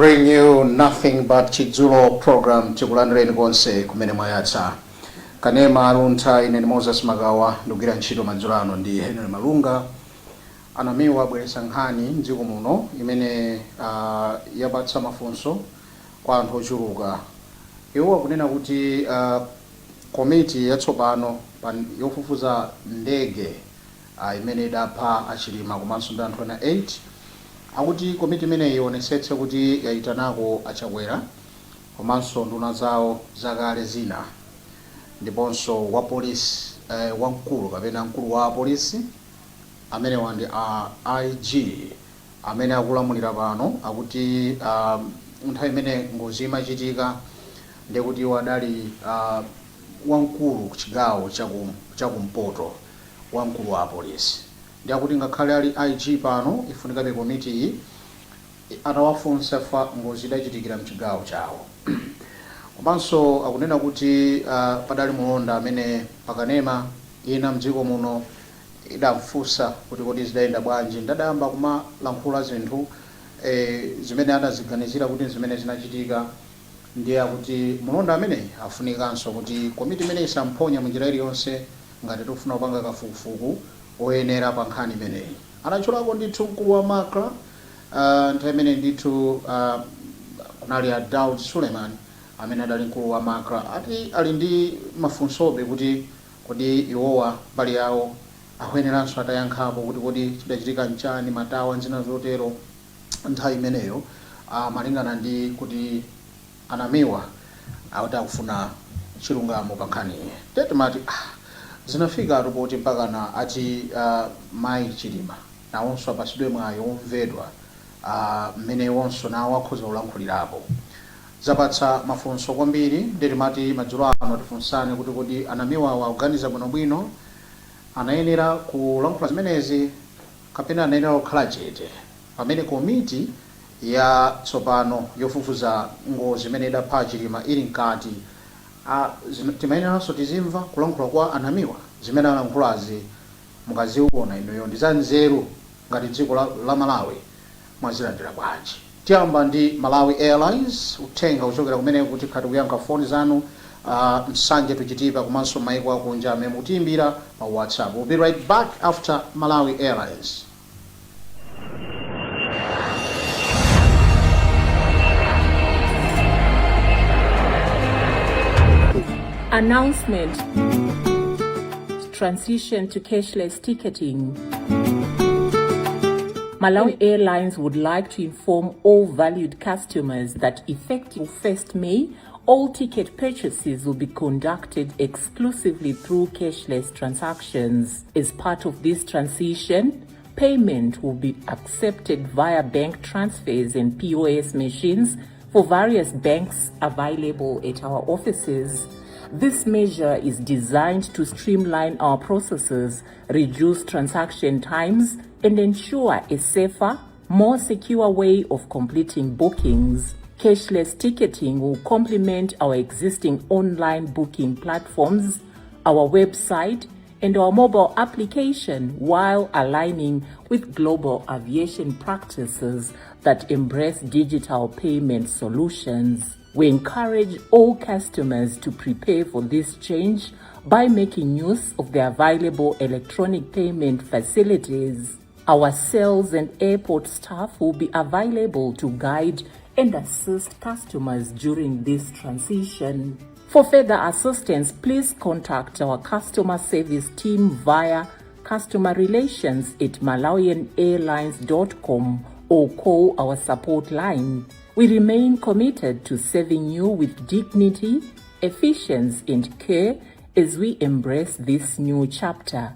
bring you nothing but Chidzulo program tikulandireni konse kumene mwayatsa. Kanema aluntha ine Moses Magawa ndugwira ntchito madzulano ndi Henry Malunga. Anamiwa abweretsa nkhani m'dziko muno imene yapatsa mafunso kwa anthu ochuluka. Iwo akunena kuti komiti yatsopano yofufuza ndege imene idapha achilima komanso ndi anthu ena 8 akuti komiti imene ionetsetse kuti yayitanako achakwera komanso nduna zawo zakale zina ndiponso wa polisi wamkulu kapena mkulu wa polisi amene wandi IG amene akulamulira pano akuti nthawi imene ngozi imachitika ndikuti wadali wamkulu ku chigawo chakumpoto wamkulu wa polisi ndi akuti ngakhale ali IG pano ifunikabe komiti iyi atawafunsa fa ngozi idachitikira mchigawo chawo. Komanso akunena kuti padali mulonda amene pakanema ina mdziko muno idamfunsa kuti kodi zidayenda bwanji ndadayamba kumalankhula zinthu zimene adaziganizira kuti zimene zinachitika ndiye kuti mulonda amene afunikanso kuti komiti imene isamponya munjira iliyonse ngati tikufuna kupanga kafukufuku oyenera pa nkhani imeneyi. Anachulako ndithu mkulu wa Makra nthawi imene ndithu kunali Daud Suleiman amene adali mkulu wa Makra ati ali ndi mafunsobe kuti kodi iwowa mbali yawo akuyeneranso atayankhapo kuti kodi chidachitika nchani matawa nzina zotero nthawi imeneyo malingana ndi kuti anamiwa akufuna chilungamo pa nkhani iyi. Tete mati zinafika ripoti mpaka na ati Mai Chilima nawonso apasidwe mwayo omvedwa mmene wonso nawo akhoza kulankhulirapo. Zapatsa mafunso kwambiri ndeti mati madzulo ano tifunsane kuti kodi anamiwa akuganiza bwinobwino anayenera kulankhula zimenezi kapena anayenera kukhala chete pamene komiti ya tsopano yofufuza ngozi imene idapha Chilima ili mkati. Timayeneranso tizimva kulankhula kwa anamiwa zimene alankhulazi mukaziona inuyo ndi za nzeru ngati dziko la Malawi mwazilandira bwanji. Tiyamba ndi Malawi Airlines uthenga kuchokera kumene kuti khati kuyankha foni zanu msanje tuchitipa komanso maiko akunja amene mutiimbira pa WhatsApp. We'll be right back after Malawi Airlines. Announcement: transition to cashless ticketing. Malawi Airlines would like to inform all valued customers that effective 1st May, all ticket purchases will be conducted exclusively through cashless transactions. As part of this transition, payment will be accepted via bank transfers and POS machines for various banks available at our offices. This measure is designed to streamline our processes, reduce transaction times, and ensure a safer, more secure way of completing bookings. Cashless ticketing will complement our existing online booking platforms, our website, and our mobile application while aligning with global aviation practices that embrace digital payment solutions. We encourage all customers to prepare for this change by making use of the available electronic payment facilities. Our sales and airport staff will be available to guide and assist customers during this transition. For further assistance, please contact our customer service team via customerrelations@malawianairlines.com or call our support line. We remain committed to serving you with dignity, efficiency, and care as we embrace this new chapter.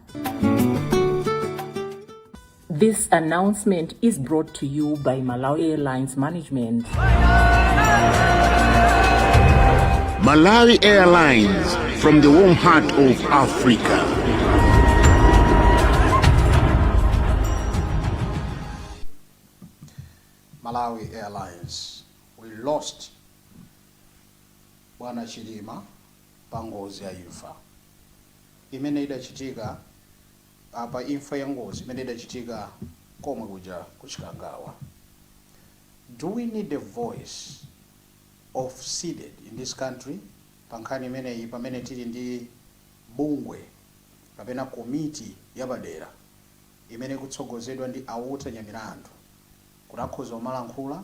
This announcement is brought to you by Malawi Airlines Management. Malawi Airlines, from the warm heart of Africa. Malawi Airlines, we lost Bwana Chilima pa ngozi ya imfa imene idachitika apa imfa ya ngozi imene idachitika komwe kuja kuchikangawa. do we need a voice of seated in this country pankhani imeneyi pamene tili ndi bungwe kapena komiti yapadera imene kutsogozedwa ndi auta nyamilandu kuti akhoza kumalankhula?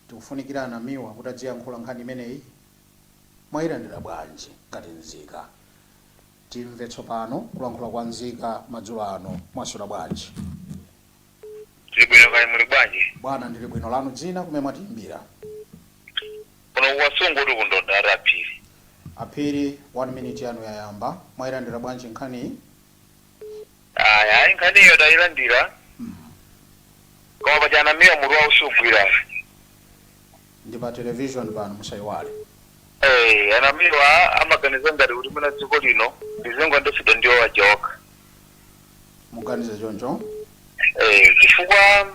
Tikufunikira anamiwa kuti adziyankhula nkhani imeneyi. Mwayilandira bwanji ngati nzika? Timve tsopano kulankhula kwa nzika madzulo ano. Mwasula bwanji? Tili bwino kaya muli bwanji? Bwana ndili bwino. Lanu dzina kumene mwatiimbira? Kuno wasungu uli kundonda Aphiri. Aphiri, 1 minute yanu yayamba. Mwayilandira bwanji nkhani? Aya, nkhani iyo tayilandira. Koma pachana miwa muli wa usugwira. Ndi pa television pano musayiwale. Anamiwa amaganiza ngati kuti mwina dziko lino lizengo ndefida ndiwo wajoka. Muganiza choncho? Chifukwa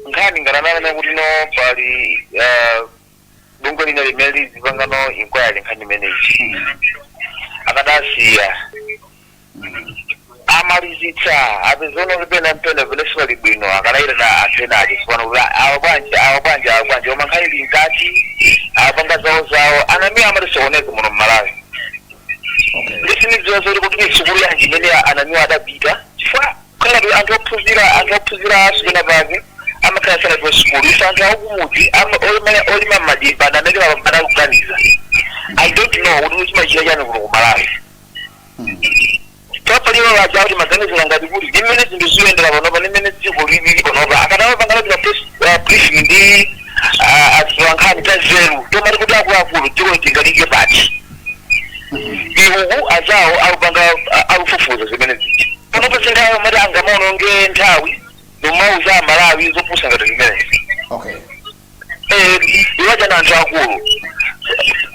nkhani ngatanana kuti no pali bungwe lina limene lizipangano inquiry nkhani imeneyi. Akadasiya amalizitsa apezono kupena mpenda vile sivali bwino akalaira atena achisipana kuti awa bwanji oma nkhani linkati apanga zawo anamiwa amatisokoneza muno mmalawi. Lisinidziwa zoti kuti misukulu yanji imene anamiwa adapita chifukwa khala anthu ophunzira asukena pake amakhala sana kwa sukulu ife anthu akumuti olima madimba anamekera anakuganiza. I don't know kuti chimachita chani kuno kumalawi. Topaliwa waja kuti maganizo ngati kuti imene zinthu ziyendera panopa nimene dziko lili panopa akadama pangana briefing ndi aziwankhani ta zeru tomati kuti akuluakulu dziko litingalike pati ihuku azawo akufufuza zimene ziti panopa sinthawi mati angamaononge nthawi nomauza amalawi zopusa ngati zimenezi. Iwaja na anthu akulu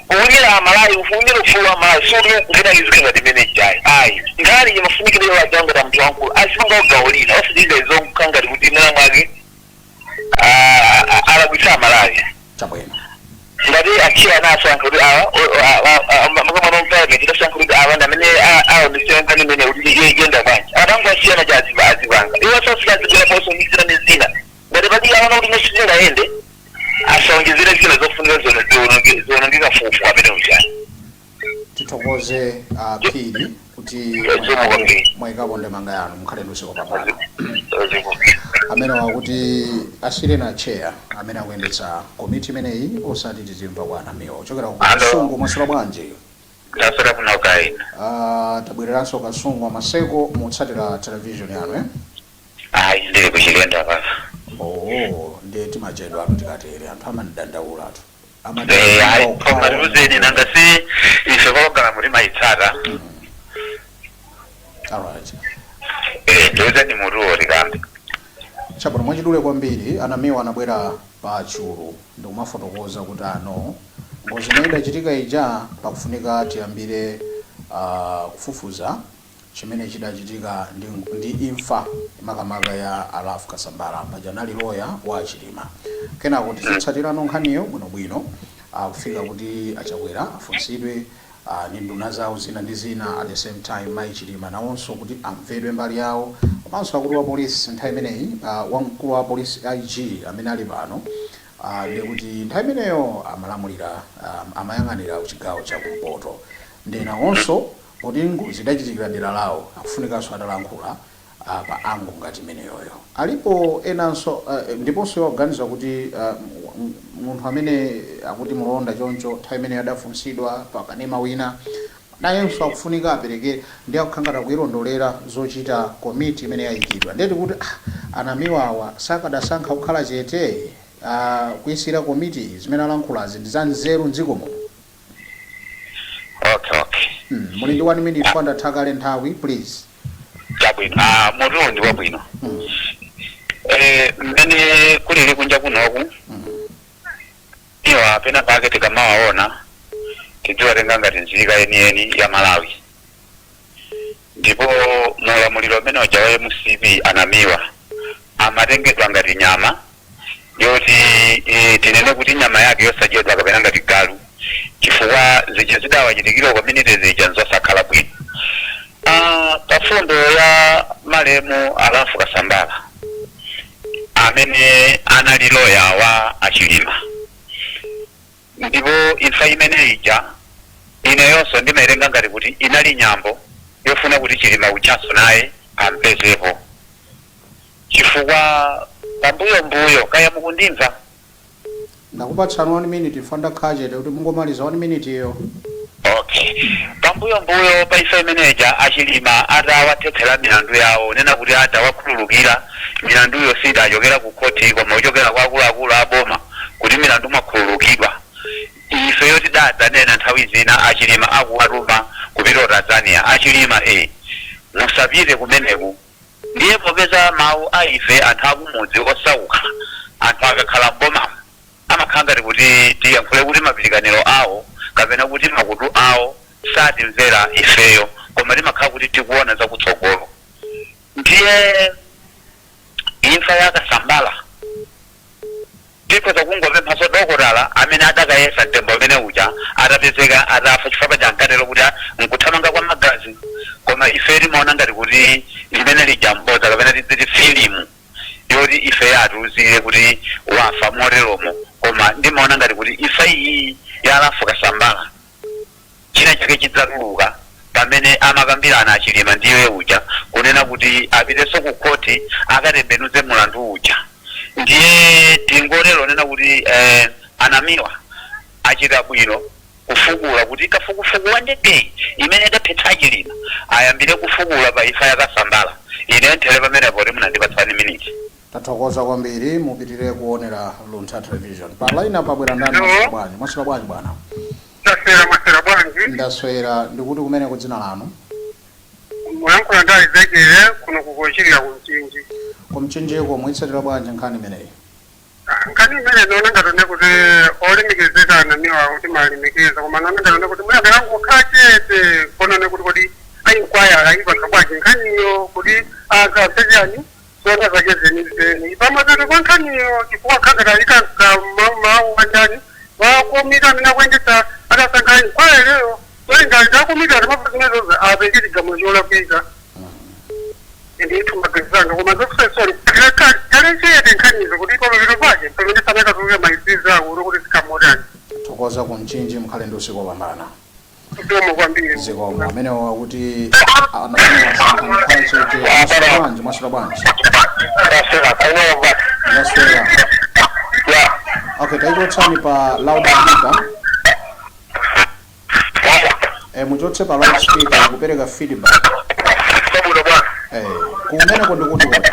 kuwunyira amalawi ufunyira ufuwa amalawi suri kupita izuke ngati imene jayi ayi nkhani imafunikira iyo wajanga ta mtu wankulu asipanga ugawulina wasidiza izo mkangati kuti imena mwake alakwisa amalawi ngati achiya nasanka kuti makamano mpayamenti tasanka kuti awanda amene aondisenkani imene kuti yenda bwanji atangu asiyana ja azipanga iwo sasika zigwera poso mizira mizina ngati pati awana kuti nesizinga yende asongezera zile zofunika zonongeka fufu amene ujani. Titokoze Phiri kuti mwayikapo ndemanga yanu mkhale lusiko papala. Amene wakuti asirena chair amene akuyendetsa komiti imeneyi osati tizimva kwa anamiwa ochokera ku Kasungu. Mwasula bwanji? Ndasula kuno kai. Tabwereranso Kasungu amaseko mutsatira television yanu ndili kuchilenda papa. Ndiye timachedwa atu tikatere anthu amandandaula atu. Amaruzeni nanga si ife kologala muri maitsata. Alright. Ndoza ni muruo likambi. Chabona mwachidule kwambiri anamiwa anabwera pa chulu ndikumafotokoza kuti ano ngozi imene idachitika ija pakufunika tiyambire kufufuza chimene chidachitika ndi imfa makamaka ya Alafu Kasambala pajanali loya wa Chilima. Kena kuti titsatirano nkhaniyo bwinobwino kufika kuti achakwera afunsidwe ndi nduna zawo zina ndi zina at the same time mai Chilima nawonso kuti amvedwe mbali yawo komanso akulu wa polisi nthawi imeneyi wamkulu wa polisi IG amene ali pano ndi kuti nthawi imeneyo amalamulira amayang'anira kuchigawo cha kumpoto ndi nawonso kuti ngozi idachitikira dera lawo akufunikanso atalankhula pa angu ngati imeneyoyo. Alipo enanso ndiponso yoganiza kuti munthu amene akuti mulonda choncho nthawi imeneyo adafunsidwa pa kanema wina nayenso akufunika aperekere ndi akukhangata kuyilondolera zochita komiti imene yayikidwa. Ndeti kuti anamiwawa sakadasankha kukhala chete kuyisira komiti zimene alankhulazi ndi za nzeru mdziko muno. Okay. Muli ndi 1 minute kwanda thakale nthawi please. Chabwino muruo ndi wabwino. Mmene kulili kunja kunoku iwa pena pake tikamawaona tidziwatenga ngati nzika yeniyeni ya Malawi ndipo mulamuliro amene uja wa MCP anamiwa amatengedwa ngati nyama yoti tinene kuti nyama yake yosadyedwa kapena ngati galu chifukwa zija zidawachitikira community zija nzosakhala bwino. Pafundo ya malemu Alafu Kasambala amene analiloya wa Achilima. Ndipo imfa imene ija ineyonso ndimayilenga ngati kuti inali nyambo yofuna kuti Chilima uchaso naye ampezepo. Chifukwa pambuyo kaya mukundimva? Ndakupatsani 1 minute fanda khajete kuti mungomaliza 1 minute iyo. Okay. Pambuyo pa imfa imene ija Achilima atawathetera milandu yawo nena kuti atawakhululukira milandu yonse idachokera ku khoti koma ochokera kwa akuluakulu aboma kuti milandu makhululukidwa. Ife yoti nena nthawi zina Achilima akuwatuma kupita Tanzania. Achilima musapite kumeneku. Ndiye popeza mawu a ife anthu akumudzi osauka anthu akakhala mboma amakhala ngati kuti tiyankhule kuti mapilikaniro awo kapena kuti makutu awo satimvera ifeyo koma timakhala kuti tikuona zakutsogolo. Ndiye imfa yakasambala tikhoza kungopempha sodokotala amene adakayesa mtembo amene uja atapezeka atafa chifukwa cha mkatelo kuti nkuthamanga kwa magazi. Koma ife timaona ngati kuti limene lijamboza kapena tiziti filimu yoti ife yatiuzire kuti wafa moteromo. Koma ndimaona ngati kuti imfa iyi yalafu kasambala china chake chidzatuluka pamene amakambirana Achilima ndiye uja kunena kuti apiteso ku khoti akatembenuze mulandu uja. Ndiye tingolero nena kuti anamiwa achita bwino kufukula kuti kafukufuku wandege imene idaphetsa Achilima ayambire kufukula pa imfa yakasambala. Ine nthele pamene poti munandipatsani minute. Tathokoza kwambiri mupitirire kuonera Luntha Television. Pa line apa bwera ndani mwaswera bwanji bwana? Mwaswera bwanji. Ndaswera ndikuti kumene kudzina lanu? Mwankula ndali zegere kuno kukochirira kumchinji. Kumchinjiko mwitsatira bwanji nkhani imeneyi? Nkhani imene nona ngatone kuti olemekezeka anamiwa kuti malemekeza koma nona ngatone kuti mwina yangu khachete konone kuti ayinkwaya ayibanga bwanji nkhaniyo kuti akasejani songa zake zenizeni. Pamazete kwa nkhaniyo chifukwa khangata ikanga mawu wanjani wakomita mina kuendesa atasanga inkwaya lero ndakumita atamafazinezoza apengiti mwejola kuiga. Ndi tumagazanga koma zokusesori kalechete nkhanizo kuti ipamaviro paje pamene sanaka tuke maiziza uro kuti sikamotani. Thokoza kumchinji mkhale ndi usiku wopambana. Ndomo kwambiri. Zikomo amene wakuti anamwa khachete mwaswera bwanji? Ndaswera. Okay, taichotsani pa loudspeaker. Muchotse pa loudspeaker kupereka feedback. Kumene kondikuti kuti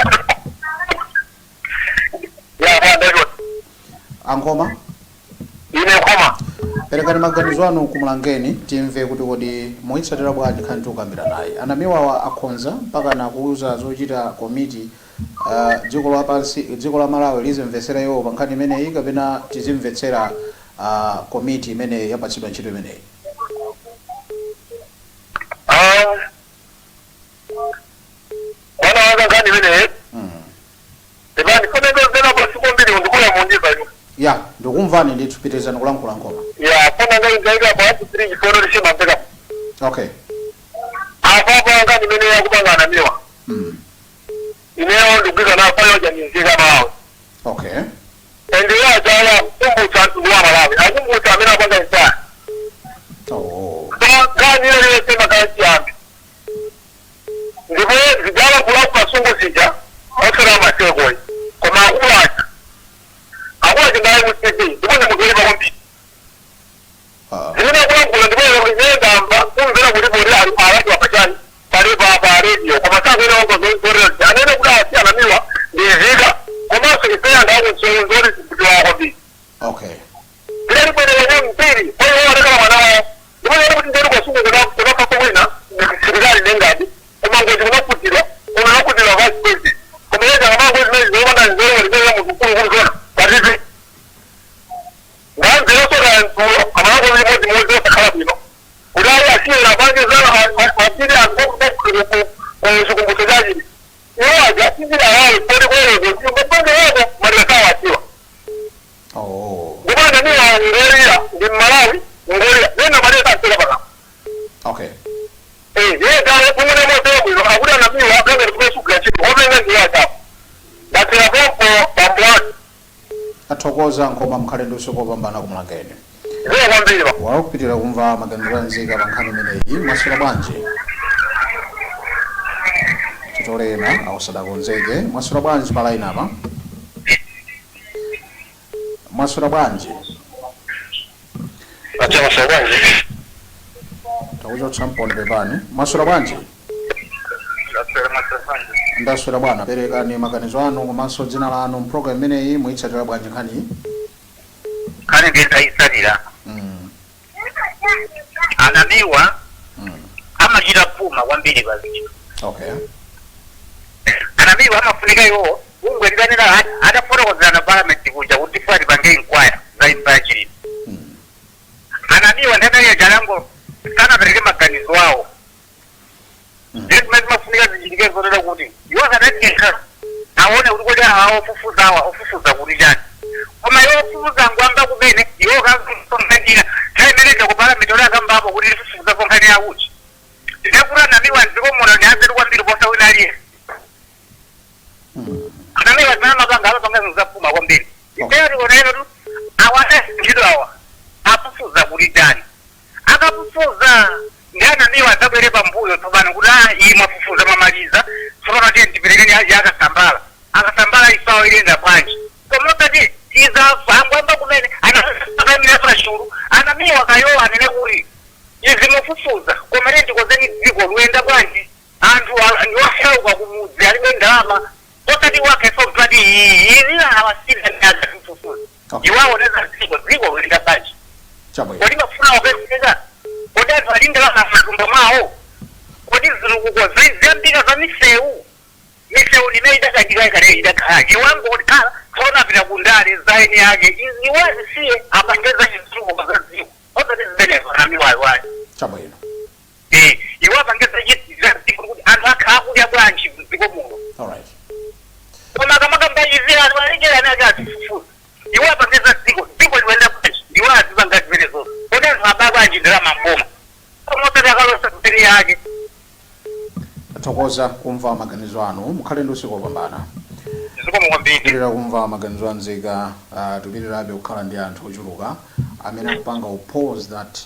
Ankoma? Ine koma. Perekani maganizo anu kumulangeni timve kuti kodi moitsatira bwanji nkhani tikukambira naye. Anamiwa akhonza mpaka nakuuza zochita komiti dziko la pansi dziko la Malawi lizimvetsera iwo pa nkhani imeneyi kapena tizimvetsera komiti imene yapatsidwa ntchito imeneyi. Wana wanga nkhani imeneyi? Ndibani komendo zena kwa siku mbili ndikula mundiza yu. Ya, ndikumvani ndithu pitizani kulankhula nkoma. Ya, kona ngainga pa 3 chiforo lishima mpeka. Okay. Afapo wanga nimene ya kupanga anamiwa. Ineo ndugiza na fayo janizika mawe. Okay. Endelea jaya kumbucha nduwa Malawi. Akumbucha amina kwanza nsa. Gani ile sema kazi yambi. Ndipo vijana kula kwa sungu sija. Osera masekoi. Koma akulacha. Akulacha ndaye mutiki. Ndipo ni mugeriba kumbi. Zina kula ndipo nenda amba kumvera kuti bori alati wapachani. Pare pa radio. Koma sasa ndio ngo bori. Anene kula atia anamiwa. Ndivika. Koma sikipea ndaye nzuri kutoa hobi. Okay. Bila kwa ndio mpiri. Kwa hiyo wanataka mwanao. Ndipo ndio kuti kwa sungu kutoka kwa wina. Serikali nengadi. Koma ngozi unakutira. Unakutira basi kweli. Kama yeye kama ngozi ndio wana ndio wale mkuu ngona. Basi. Ndio sio ndio kama ngozi moja kama hilo. Ulaya sio na bangi zao asili ya kukumbukaji. Yeye ajasili na wao pole pole ndio mpango wao madaraka watiwa. Ndipo ndio Ngoria ni Malawi, Ngoria. Ndio madaraka sio bana. Okay. Yeye ndio kumune moto huyo. Hakuna nabii wa kama kwa siku ya chini. Wao ndio ndio hapa. Lakini hapo Tathokoza nkoma mkhale ndi usiku wopambana kumulangeni. Zikomo kwambiri baba. Wakupitira kumva maganizo anzika pankhani imeneyi mwaswera bwanji. Titolena awasadakonzeke mwaswera bwanji pa line apa. Mwaswera bwanji. Acha mwaswera bwanji. Takuja champoni pepani. Mwaswera bwanji. Ndaswera bwana, perekani maganizo anu komanso dzina lanu program imeneyi muitsatira bwanji nkhani. Kani nditaisalira. Anamiwa amachita puma kwambiri pazito. Okay. Anamiwa amafunika iwo ungwerikanira adafotokozana parliament kuja kuti fati pange inquire za impeachment. Anamiwa ndana ya jalango kana pereke maganizo awo. Ndiri mafunika zinjike zotoda kuti iwo akadakeka aone kuti kodi awo ofufuza kuti chani. Koma iwo ofufuza ngwamba kumene iwo kansonganira kaimeneja kupala mitolo akambapo kuti lifufuza konkhani yakuti. Ndakura namiwa ndikomona ndiazeri kwambiri posa wina aliye. Anamiwa zina mapanga amapanga zizapuma kwambiri. Ndiyari konaino tu awane ntchito awa afufuza kuti chani. Akafufuza ndianamiwa zabwere pambuyo tsopano kuti iyi mwafufuza mamaliza tsopano tiye ndiperekeni yakasambala. Akasambala isawo ilenda bwanji. Komotati izafangwamba kumene anakamira shuru anamiwa kayo anene kuti izimufufuza komene ndikozeni dziko luyenda bwanji anthu ndiwasauka kumudzi alibe ndalama osati wake sobrati izi awasida ndaza kufufuza iwaoneza dziko luyenda bwanji kodi mafuna wakeseka kodi anthu alindala matumba mwawo kodi zilukuko ziyambika za misewu limeita kajikaikale idakhala iwango kuti khala tsopano apita kundale zaini yake iziwezi siye apangeza chizuluko za dziko osati zimenezo anamiwayiwayi chabwino. Iwo apangeza chizuluko kuti anthu akhala kudya bwanji mdziko muno. Alright. Koma kamakambachizira anthu alengera ane ake azifufuza iwo apangeza dziko liwenda bwanji iwo azipanga zimenezo kodi anthu aba bwanji ndalama mboma koma osati akalosa kupiri yake. Tathokoza kumva maganizo anu mukhale ndi usiku wopambana. Zikomo kwambiri. Tupitira kumva maganizo anzika tupitirabe kukhala ndi anthu ochuluka amene akupanga oppose that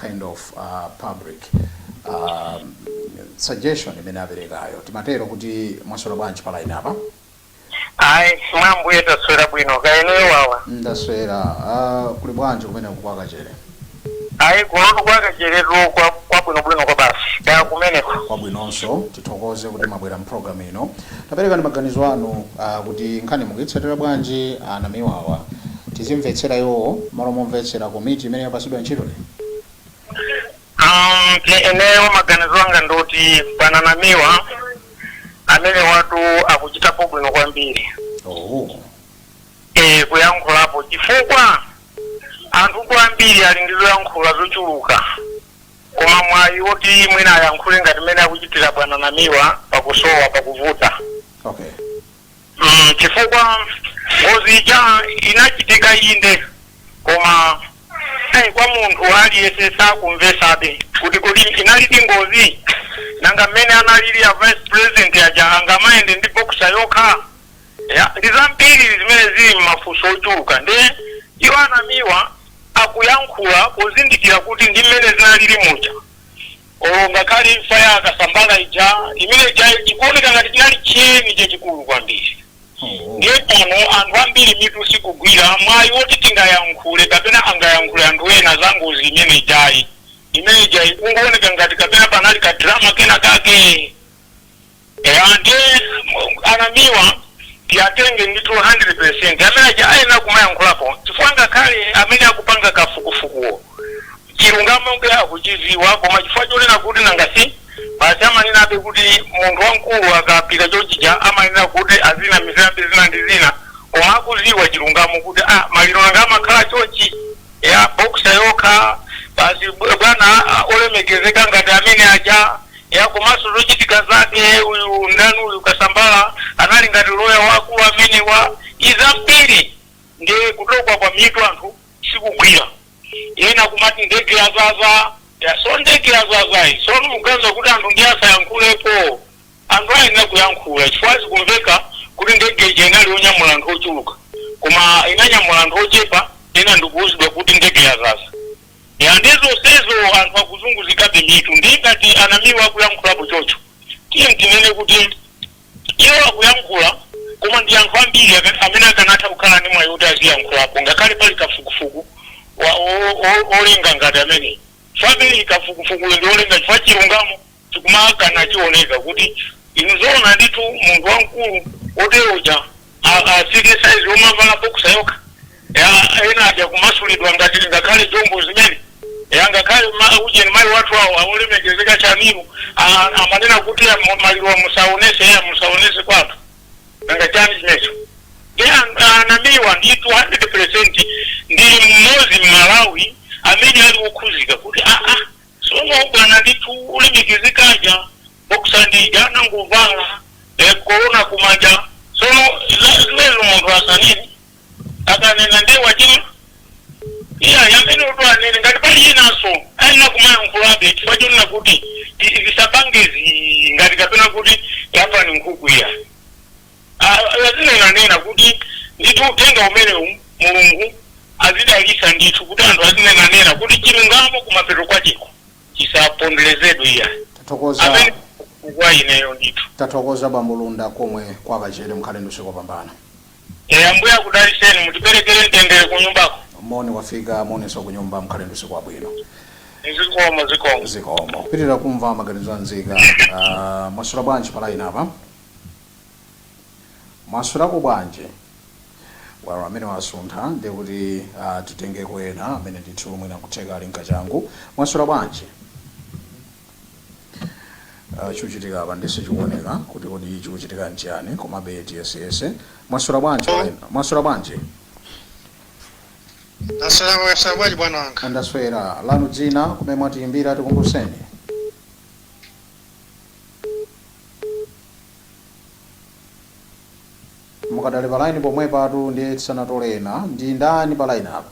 kind of public suggestion imene aperekayo. Timatero kuti mwaswera bwanji pa line apa. Ayi mwambuye taswera bwino kaeneyo wawa. Ndaswera kuli bwanji kumene kukwakachere. Ayi kunotu kwakacheretu kwa bwino kwa basi kaya kumeneko kwabwinonso tithokoze kuti mwabwera mpulogalamu ino. Taperekani maganizo anu kuti nkhani mukuyitsatira bwanji anamiwawa tizimvetsera iwo malo momvetsera komiti imene yapasidwa ntchito le. Eneyo maganizo anga ndoti pananamiwa amene watu akuchitapo bwino kwambiri. Kuyankhulapo chifukwa anthu kwambiri ali ndi zoyankhula zochuluka koma mwayi woti mwina ayankhule ngati mmene akuchitira pananamiwa pakusowa pakuvuta. Okay. Chifukwa ngozi ija inachitika inde koma kwa munthu aliyense sakumvesabe kuti inaliti ngozi nanga mmene analili ya vice president aja angamaende ndi boxa yokha ndizambiri zimene zili mafunso ochuluka ndi iwo anamiwa akuyankhula kuzindikira kuti ndi mmene zinalili muja ngakhale imfa ya akasambala ija imene ija chikuoneka ngati chinali chiyeni chachikulu kwambiri. Ndiye pano anthu ambiri mitu sikugwira mwayi woti tingayankhule kapena angayankhule anthu ena za ngozi imene ijayi imene ijayi kungooneka ngati kapena panali ka drama kena kake. Ndiye anamiwa tiyatenge ndi 200% amene aja ayena kumayankhulapo chifukwa ngakhale amene akupanga kafukufukuwo chilungamo akuchiziwa koma chifukwa chonena kuti nangasi basi amanena kuti munthu wamkulu akapita chochija amanena kuti azina mizambi zina ndi zina koma akuziwa chilungamo kuti maliro anga amakhala chochi ya boxa yokha basi bwana olemekezeka ngati amene aja komanso zochitika zake uyu ndani uyu kasambala anali ngati loya wakulu amene wa izambiri ndi kutokwa kwa mitu anthu sikugwira ena kumati ndege yazaza so ndege yazazayi so muganza kuti anthu ndi asayankhulepo anthu ayenera kuyankhula chifukwa zikumveka kuti ndege ija inali onyamula anthu ochuluka koma inanyamula anthu ochepa ena ndikuwuzidwa kuti ndege yazasa yandizo sezo anthu akuzunguzikabe mitu ndingati anamiwa akuyankhulapo chocho tiye mtinene kuti iwo akuyankhula koma ndi anthu ambiri amene akanatha kukhala ndi mwayi kuti aziyankhulapo ngakhale pali kafukufuku olenga ngati amene family kafukufuku ndi olenga chifukwa chilungamo chikumakana chioneka kuti inzoona nditu munthu wamkulu oteroja asike saizi omavala boksa yoka ena aja kumasulidwa ngati ngakhale jombo zimene ngakhale ujeni mayi wathu awo awolemekezeka chamiru amanena kuti maliwa musaonese kwathu nanga chani chinecho anamiwa ndi 200% ndi mmozi Malawi amene ali wokhuzika kuti sono bwana nditu ulemekezekaja boksa ndija nangovala corona kumanja sono lelo munthu asanini akanena ndi wachima yamene utwanene ngati pali inaso aina kumayankhulabe chifukwa chonena kuti tisabangezi ngati kapena kuti yapa ni nkhuku iya azinenanena kuti nditu utenga umene Mulungu azidalisa ndithu kuti anthu azinenanena kuti chilungamo kumapeto kwachiko chisaponderezedwe iya amene kwa ineyo ndithu tathokoza bambo Lunda komwe kwakachere mkhale ndusiko pambana ambuya kudaliseni mutiperekere mtendere kunyumbako moni wafika monenso kunyumba mkhale ndusiko abwino zikomo pitira kumva maganizo anzika masura bwanji palaina apa masura ko bwanji wala amene wasuntha ndi kuti tutenge kwena amene ndithu mwina kutheka linka changu masura bwanji chuchitika apa ndese chikuoneka kuti kodi chikuchitika nchiyani koma be TSS masura bwanji masura bwanji Assalamu alaikum bwana wanga. Ndaswera lanu dzina kumene mwatiimbira tikumbuseni. Mukadali palaini pomwe patu ndi tisanatolena ndi ndani palaini apa.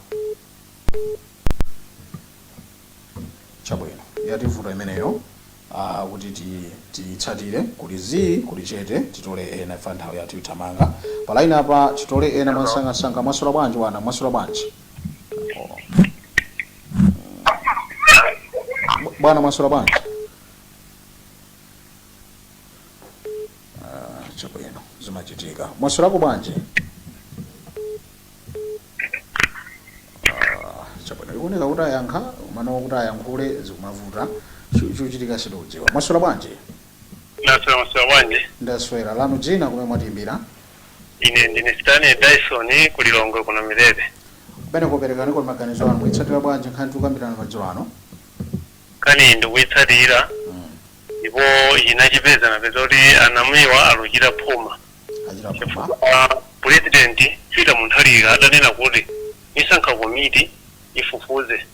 Chabwino yativuta imeneyo kuti titsatire kuli zi kuli chete titole ena ifa nthawi yathu ithamanga palaini apa titole ena mwasangasanga masula bwanji wana masula bwanji. Bwana masura bwanji chabwino zimachitika masura ko bwanji chabwino ikuoneka kuti ayankha mano kuti ayankhule zikumavuta chuchitika sidodziwa masura bwanji masura bwanji ndaswera lanu dzina kumene mwatiimbira ine ndine Stanley Dyson kulilongwe kuno Mirebe bene kuperekani kwa maganizo anu itsatira bwanji nkhani tukambirana madzulo ano kani ndikuitsatira ndipo inachipeza napeza kuti anamwiwa alukira phuma president Peter Mutharika adanena kuti isankha komiti ifufuze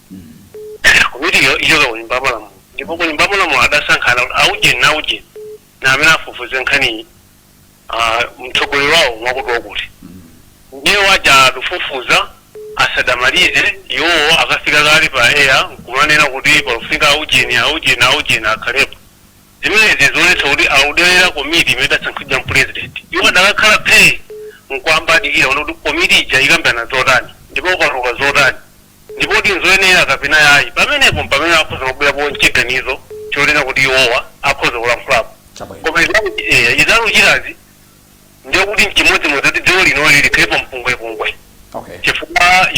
komiti iyo kunyumba malamulo ndipo kunyumba malamulo adasankhana auje na amene afufuze nkhani mtsogoleri wawo mwakuti ndiye waja lufufuza asadamalize iwo akafika kali pa air kumanena kuti palufika aujeni akhalepo zimene zizonetsa kuti audelera komiti imene asankhidwa president iwo adakakhala phe nkwambadikira kuti komiti ija ikambirana zotani ndipo ukatoka zotani ndipo kuti nzoyenera kapena yayi pamenepo pamene akhoza kubwerapo mchiganizo chonena kuti iwowa akhoza kulankhulapo koma izaluchirazi ndiye kuti mchimodzimodzi kuti dziko lino likhalepo mpungwepungwe chifukwa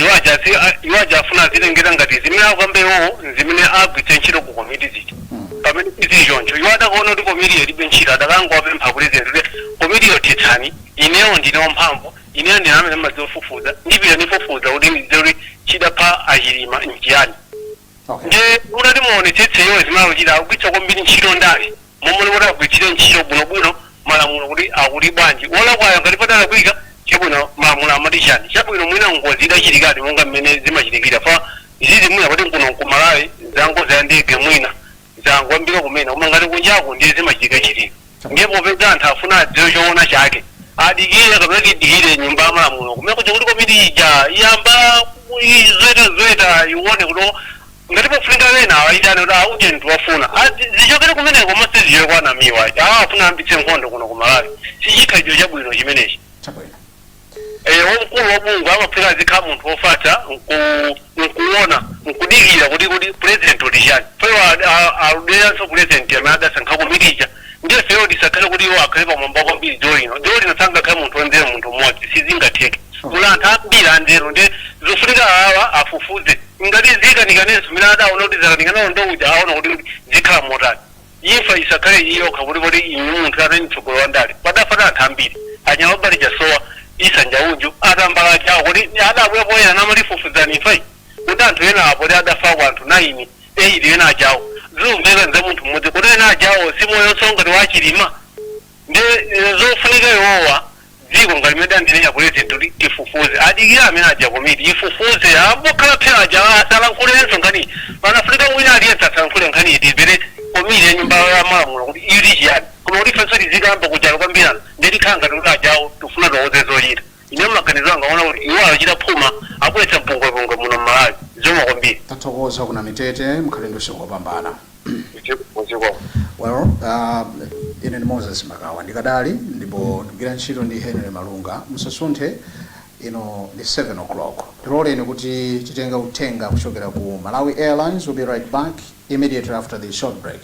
iwo ajafuna zilengera ngati zimene akambewo zimene agwitse ntchito ku komiti ziti pamene izichoncho iwo adakaona kuti komiti ilibe ntchito adakangopempha president kuti komiti yothetsani ineyo ndine mphamvu ineyo ndine amene mazifufuza ndipita ndifufuza kuti ndidziwe kuti chidapha achilima nchiyani nde unati muonetsetseyo zimene akuchita akugwitsa kwambiri ntchito ndale momwe kuti agwitsire ntchito bwinobwino malamulo kuti akuli bwanji olakwayo ngati padalakwika chabwino malamulo amati chani chabwino mwina ngozi idachitikadi monga mmene zimachitikira fa izizi mwina kuti nkuno kumalawi zango za ndege mwina zangwambira kumene koma ngati kunjako ndiye zimachitika ndipo peza anthu afuna adziwe choona chake adikire kapena tidikire nyumba ya malamulo kumene kuti komiti ija iyamba izweta ione kuti ngati pofunika lena aitane kuti auje ndiwafuna zichokere kumeneko koma sizichoke kwa anamiwa afuna ambitse nkhondo kuno kumalawi sichikha icho chabwino chimenechi chabwino omukulu wobungu amaphika zikha muntu ofata nkuona nkudigira kuti president olishani fewa aludera so president yamada sankakumilija ndiye fewa disakale kuti iwo akhale pamwamba kwambiri jolino sanga kale muntu onzere muntu mmodzi sizingatheke mulantha ambiri anzero ndi zofunika awa afufuze ngati zikanikaniso milada aona kuti zakanikana ndouja aona kuti zikhala motani imfa isakale iyo kakuti muntu atani mtsogolo wa ndale padafata anthu ambiri anyama balija sowa isanja uju atambala chawo kuti adabwepoyera namalifufuzani imfai kuti anthu ena apo ti adafa ku anthu 9 8 ena ajawo zimveka nze munthu mmodzi kuti ena ajawo simoyo songa tiwachilima ndi zofunika iwowa dziko ngati limene andinenya president kuti ifufuze adikira amene aja komiti ifufuze ambokhala phera aja asalankhule ngani panafunika wina aliyense asalankhule nkhani itibere komiti ya nyumba ya malamulo kuti ili chiyani koma kuti fasali zikamba kujalo kwambirana ndikhala ngati kuti ajawo tifuna towoze zochita ine maganizo anga ona kuti iwo achita phuma akuletsa mpungwepungwe muno mmalawi zomwe kwambiri tathokoza kuna mitete mkhalendo usiku wopambana. Well, ine ni Moses Magawa ndikadali ndipo ndikugwira ntchito ndi Henry Malunga musasunthe ino ndi 7 o'clock. Tiloleni kuti titenga uthenga kuchokera ku Malawi Airlines. We'll be right back immediately after the short break.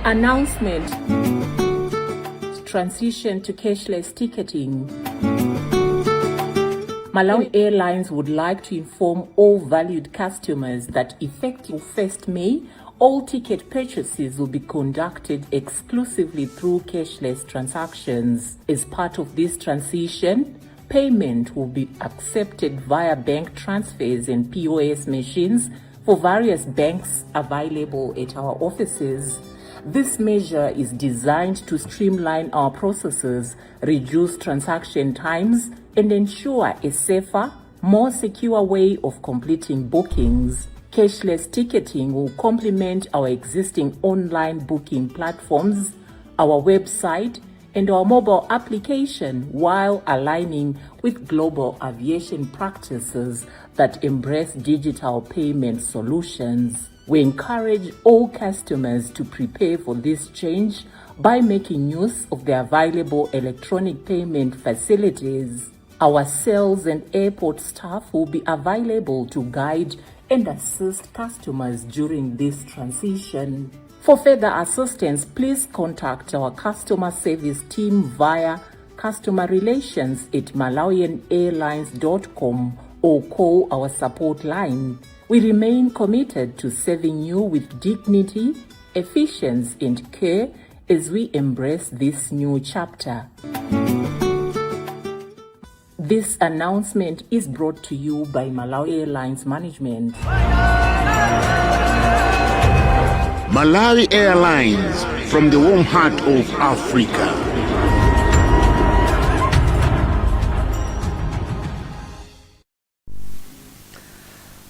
Announcement. Transition to cashless ticketing. Malawi Airlines would like to inform all valued customers that effective 1st May, all ticket purchases will be conducted exclusively through cashless transactions. As part of this transition, payment will be accepted via bank transfers and POS machines for various banks available at our offices. This measure is designed to streamline our processes, reduce transaction times, and ensure a safer, more secure way of completing bookings. Cashless ticketing will complement our existing online booking platforms, our website, and our mobile application while aligning with global aviation practices that embrace digital payment solutions. We encourage all customers to prepare for this change by making use of the available electronic payment facilities. Our sales and airport staff will be available to guide and assist customers during this transition. For further assistance, please contact our customer service team via customerrelations@malawianairlines.com or call our support line. We remain committed to serving you with dignity, efficiency, and care as we embrace this new chapter. This announcement is brought to you by Malawi Airlines Management. Malawi Airlines, from the warm heart of Africa.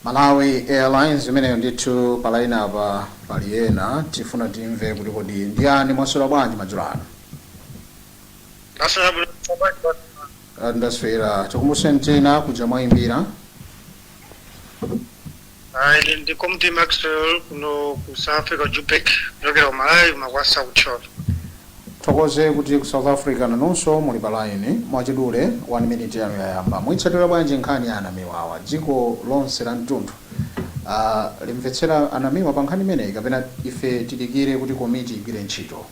Malawi Airlines imeneyo ndithu palaina apa paliyena tifuna timve kuti kodi ndiyani mwaswera bwanji madzulo ano. Ndaswera tikumbuseni tena kuja mwayimbira. ndi Comte Maxwell kuno ku South Africa Joburg kuchokera Malawi makwasa kucholo. Thokoze kuti ku South Africa nanonso muli palaini mwachidule 1 minute yanu yayamba. Mwitsatira bwanji nkhani ya anamiwawa dziko lonse la mtundu. Limvetsera anamiwa pa nkhani imeneyi kapena ife tidikire kuti komiti igwire ntchito.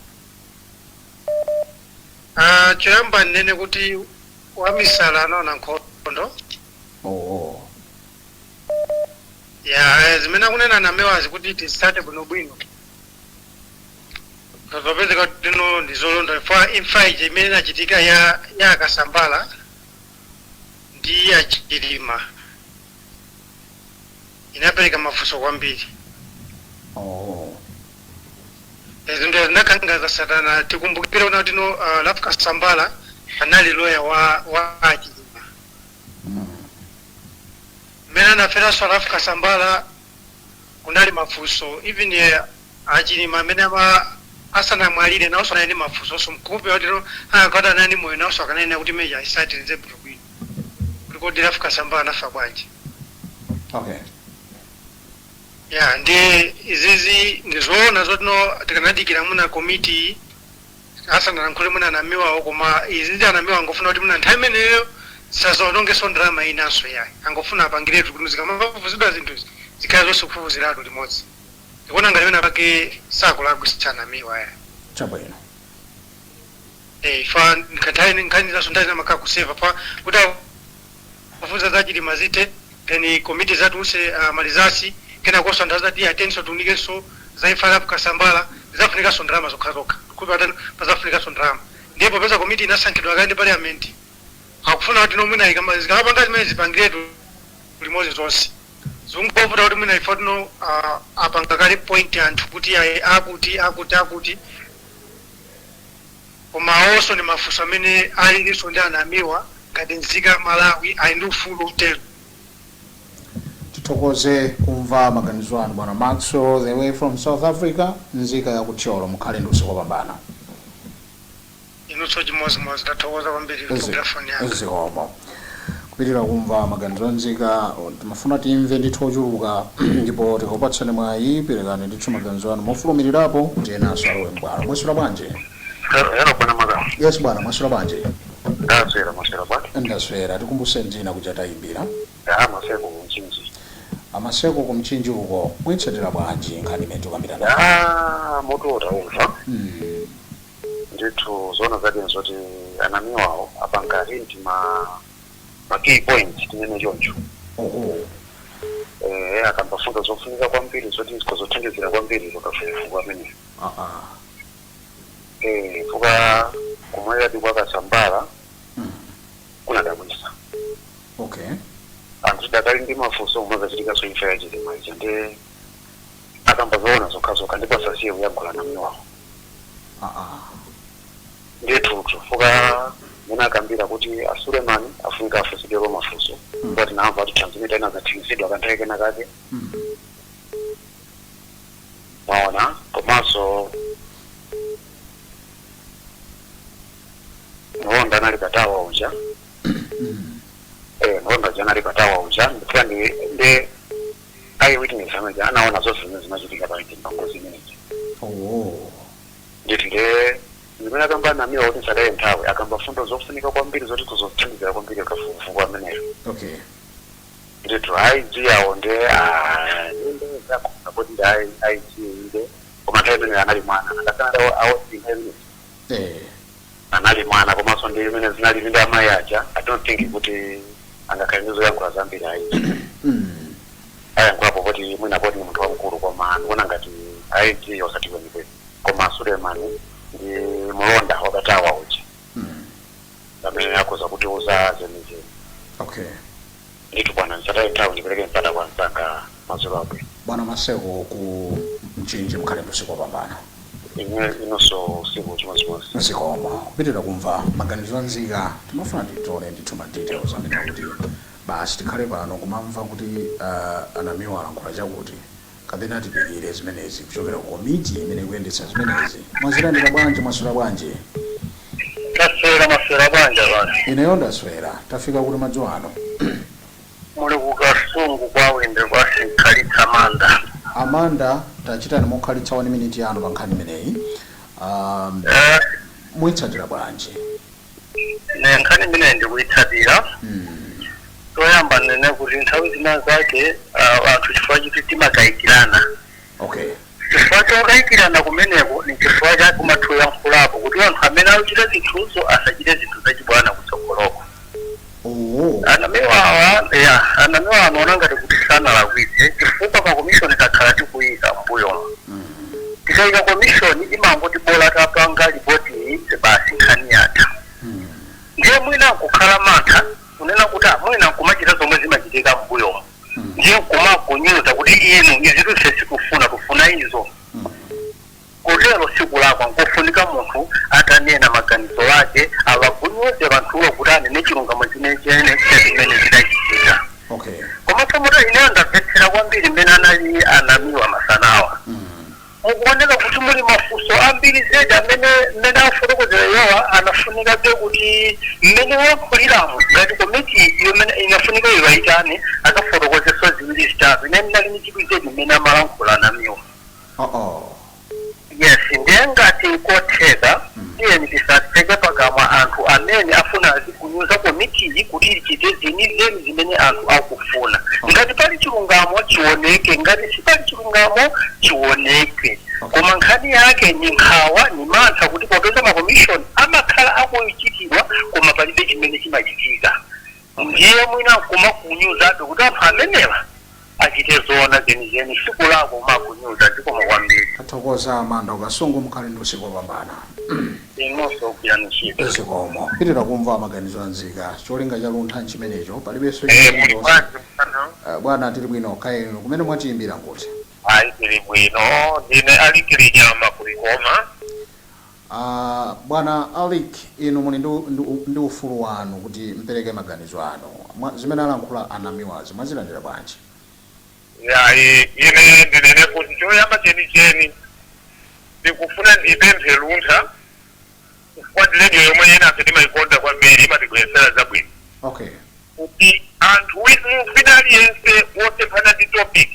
Choyamba nene kuti wamisala anaona nkhondo. Ya zimene kunena namewazi kuti tisate bwinobwino. Kapapezeka tino ndizolonda imfa imene inachitika ya Kasambala ndi ya Chilima inapereka mafunso kwambiri. Ndio nakangaza satana tikumbukira una tino Kasambala anali lawyer wa Chilima. pamene anafera South Africa Sambala kunali mafunso even achilima amene asanamwalire nawonso anali mafunso so mkupe watiro akada nani moyo nawonso akanena kuti meja isatirize bwino kuti kodi Africa Sambala anafa bwanji. Okay. Yeah, ndi izizi ndizoona zotino tikanadikira muna committee asana nankule muna namiwa koma izizi anamiwa ngofuna kuti muna nthawi imeneyo sazonongeso ndrama inaso yayi angofuna apangiretu kuti zikamavuvuzidwa zinthu zikhala zonse kufuvuziratu limodzi ndikuona ngati pena pake sakulagwisana miwa ya chabwino fa nkhanizaso ndazina makhala kuseva pa kuti kufuza zachilima zite then committee zatuse malizasi kena kosa ndazati attention tunikenso zaifala Africa Sambala zafunika so ndrama zokhazoka kupata pazafunika so ndrama ndipo pesa committee inasankhidwa kandi parliament akufuna kuti nomwina ikama zikapanga zimene zipangiretu limodzi zonse zungovuta kuti mwina ifatino apanga kale point anthu kuti akuti koma also ni mafunso amene alilinso ndi anamiwa ngati nzika Malawi ali ndi ufulu utero. Tithokoze kumva maganizo anu bwana Maxwell the way from South Africa nzika ya kucholo mukhale ndi usiku wabwino. Inutso chimozimozi tathokoza kwambiri phone yako. Zikomo. Kupitira kumva maganizo nzika timafuna timve ndithu ochuluka ndipo tikupatsani mwayi perekani ndithu maganizo anu mofulumirirapo kuti ena asalowe mbwalo. Mwasula bwanji? Hello bwana Maga. Yes bwana, mwasula bwanji? Mwasula bwana. Ndaswera tikumbuse njina kuti atayimbira. Maseko kumchinji. Amaseko kumchinji uko mwitsatira bwanji nkhani imene tikambirana. Moto utaumva. Ndithu zona zake zoti anamiwawo apanga hinti ma key points timene choncho. Akambafunda zofunika kwambiri zoti zikozothandizira kwambiri zokafufuka amene. Fuka kumwera kwa Sambala kunadabwisa. Okay. Anthu dakali ndi mafunso omwe zachitika so imfa yachilima ichi ndi akambazoona zokhazoka ndipo asasiye kuyankhula namiwawo. Ndithu fuka muna akambira kuti Suleiman afunika afusidwe mafunso kuti namva kuti transmitter ina zathikisidwa kanthawi kena kake. Maona komanso Nonda nali katawa uja. Nonda jana nali katawa uja. Ndi eyewitness amaja anaona zonse zinachitika pale mpangozi imeneji. Nditinde ndimene akamba namiwa kuti sadaye nthawi akambafunda zofunika kwambiri zoti kuzothandizira kwambiri kafukufuku ameneyo. Okay. Ndithu IG yawo ndi zakhona kuti ndi IG inde koma nthawi imene anali mwana akasana awo anali mwana komanso ndi imene zinali ndi amayi aja I don't think kuti angakhalenizo yankhula zambiri ayi. Ayankulapo kuti mwina poti ni munthu wamkulu koma ndikuona ngati IG osati kwenikweni koma Suleiman ndi mulonda wakatawa uja. Amene akuza kuti uza zenizeni. Okay. Ndithu bwana nsataye nthawi ndipereke mpata kwa msanga mazulu abwino. Bwana Maseko ku mchinji mukhale ndi usiku wabwino. Inonso usiku chimozimozi. Zikomo. Kupitira kumva maganizo anzika timafuna titole ndithu ma details amene kuti basi tikhale pano kumamva kuti anamiwa alankhula chakuti kapena tipikire zimenezi kuchokera ku komiti imene ikuyendetsa zimenezi. Mwazilandira bwanji mwasula bwanji? Maswera bwanja bwana. Ineyo ndaswera tafika kuti madzulo ano. Muli kukasungu kwawende kwasinkhalita Amanda tachitani mokhalitsa 1 minute yanu pa nkhani imeneyi. Mwitsatira bwanji? Ne nkhani imeneyi ndikuyitsatira. Toyamba nene kuti nthawi zina zake anthu chifukwa chiti timakayikirana. Okay. Chifukwa chokayikirana kumeneko ni chifukwa chake kumathu yankhulapo kuti anthu amene akuchita zinthuzo asachite zinthu zachibwana kutsogoloko. Anamiwa anaona ngati kuti sanalakwitse chifukwa pa commission takhala tikuyika mbuyo. Tikayika commission imangoti bola tapanga ripoti basi nkhani yatha. Ndiye mwina kukhala mantha kunena kuti mwina kumachita zomwe zimachitika mbuyo. Ndiye kumakunyuza kuti inu izitu sikufuna izo. Kotero siku lako nkofunika munthu atanena maganizo ake awagunyoze vanthuwo kuti anene chilungamo chimene zidachitika. Okay. Koma pamoto mukuoneka kuti muli mafunso ambiri zedi amene afotokozera yowa anafunika be kuti mmene wakhuliramo ngati komiti inafunika iwayitane akafotokozeso ziwiri zitatu ine ndinali michidwi zedi mmene amalankhula namiwa. Yes, ndiye ngati kotheka iye ndisateke pakamwa anthu amene afuna azikunyuza komitiyi kuti ichite zenizeni zimene anthu akufuna. Ngati pali chilungamo chioneke, ngati sipali chilungamo chioneke. Koma nkhani yake ni nkhawa ni mantha kuti popeza makomishoni amakhala akuyichitidwa koma palibe chimene chimachitika. Ndiye mwina kumakunyuzabe kuti anthu amenewa achite zona zenizeni siku lako makunyuza ndiko mwambiri. Athokoza Manda Kasungu mukhale ndi usiku wopambana. Inonso kuyanishika. Zikomo. Pitira kumva maganizo anzika. Cholinga cha luntha chimenecho palibenso bwana tili bwino kaeno kumene mwatiimbira kuti. Ayi tili bwino ndine alikili nyama kulikoma. Bwana Alik inu muli ndi ufulu wanu kuti mpereke maganizo anu. Zimene alankhula anamiwazi mwazilandira bwanji? Ya ine ndinene kuti choyamba chenicheni ndikufuna ndipemphe luntha kwa ndiledio yomwe ena afeti maikonda kwambiri imatigwesera zabwino. Okay. Kuti anthu mufina aliyense wosephana ndi topic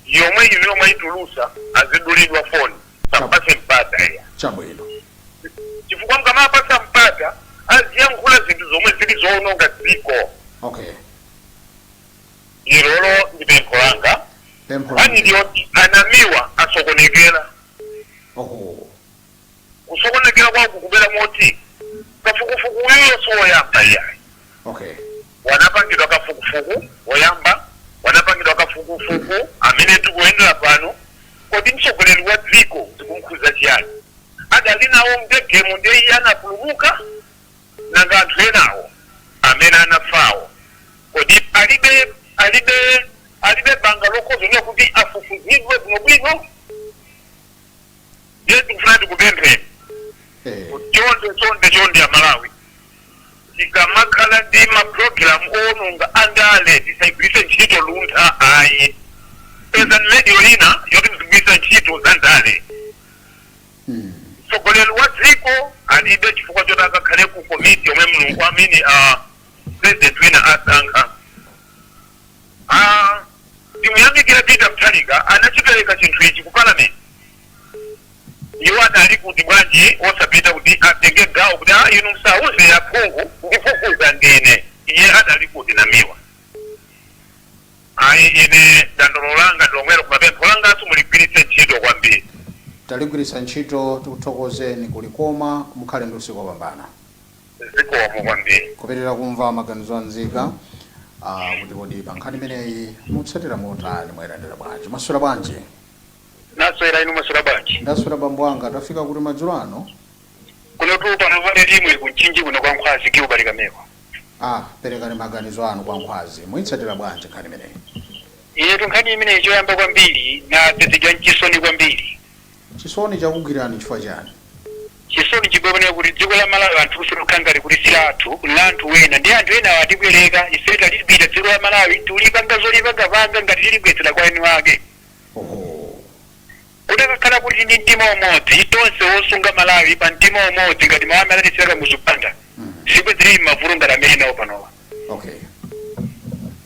yomwe ino mwaitulusa azidulidwa foni sapase mpata ya. Chabwino. Chifukwa mkamapasa mpata aziyankhula zinthu zomwe zili zoononga dziko. Okay. Ilolo ndi pempho langa. Ani ndioti anamiwa asokonekera. Kusokonekera kwaku kubera moti kafukufuku uyo soyamba yayi. Okay. Wanapangidwa kafukufuku oyamba, wanapangidwa kafukufuku amene tikuendera pano kodi mtsogoleri wa dziko zikumkhuza chiyani. Adali nawo mdegemo ndiye anapulumuka nanga anthu enawo amene anafawo. Kodi alibe banga lokhozonera kuti afufuzidwe bwinobwino. Ndiye tikufuna tikupempheni. Chonde ya Malawi. Tikamakhala ndi maprogramu ononga andale tisayigwiritse ntchito luntha ayi. Peza radio ina yoti mzigwiritsa ntchito zandale. Mtsogoleri wa dziko alibe chifukwa choti akakhale ku komiti yomwe mulungu amene president wina asankha. Ndimuyamikira Peter Mutharika anachipereka chinthu ichi ku parliament. Iwo adali kuti bwanji osapita kuti atenge gawo kuti inu msauze ya phungu ndifufuza ndine. Iye adali kuti namiwa. Ayi ine dandolo langa lomwero kumapempho langa simuligwiritse ntchito kwambiri. Taligwiritsa ntchito tikuthokozeni kulikoma mukhale ndi usiku wopambana. Zikomo kwambiri. Kupitirira kumva maganizo anzika kuti kodi pa nkhani imeneyi mutsatira motani mwayendera bwanji. Maswera bwanji? Naswera inu maswera bwanji? Ndaswera bambo anga tafika kuti madzulo ano. Kuno tu pano vale limwe kunchinji kuno kwa Nkhwazi kiubalika mewa. Perekani maganizo anu kwa Nkhwazi. Muitsatira bwanji nkhani imeneyi? Iye nkhani imeneyi choyamba kwambiri na dzedzedwa nchisoni kwambiri. Chisoni chakugwirani chifukwa chani? Chisoni chibwebonera kuti dziko la Malawi anthu kusulukangari kuti silatu lanthu wena ndi anthu ena atibwereka ifeta libita dziko la Malawi tulipanga zolipanga panga ngati tilibwetsera kwa enu ake. Kudakakhala kuti ndi mtima umodzi itonse wosunga Malawi pa mtima umodzi ngati mawami atatisiraka muzipanda. Sikwe zili mavulo ngati amene nawo panowa. Okay.